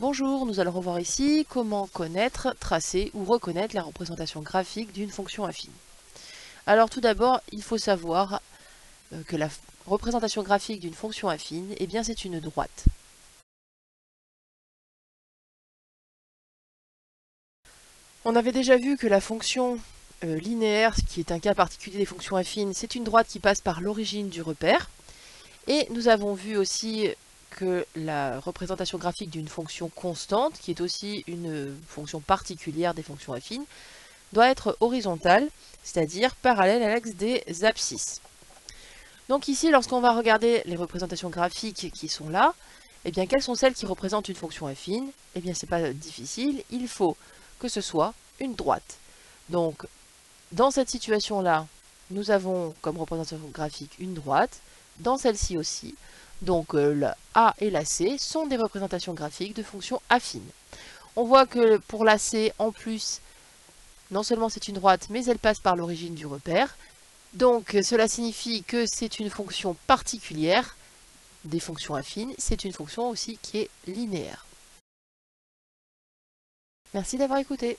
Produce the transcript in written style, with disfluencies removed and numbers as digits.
Bonjour, nous allons revoir ici comment connaître, tracer ou reconnaître la représentation graphique d'une fonction affine. Alors tout d'abord, il faut savoir que la représentation graphique d'une fonction affine, eh bien c'est une droite. On avait déjà vu que la fonction linéaire, qui est un cas particulier des fonctions affines, c'est une droite qui passe par l'origine du repère. Et nous avons vu aussi que la représentation graphique d'une fonction constante, qui est aussi une fonction particulière des fonctions affines, doit être horizontale, c'est-à-dire parallèle à l'axe des abscisses. Donc ici, lorsqu'on va regarder les représentations graphiques qui sont là, eh bien, quelles sont celles qui représentent une fonction affine? Eh bien, c'est pas difficile, il faut que ce soit une droite. Donc, dans cette situation-là, nous avons comme représentation graphique une droite, dans celle-ci aussi. Donc, la A et la C sont des représentations graphiques de fonctions affines. On voit que pour la C, en plus, non seulement c'est une droite, mais elle passe par l'origine du repère. Donc cela signifie que c'est une fonction particulière des fonctions affines. C'est une fonction aussi qui est linéaire. Merci d'avoir écouté.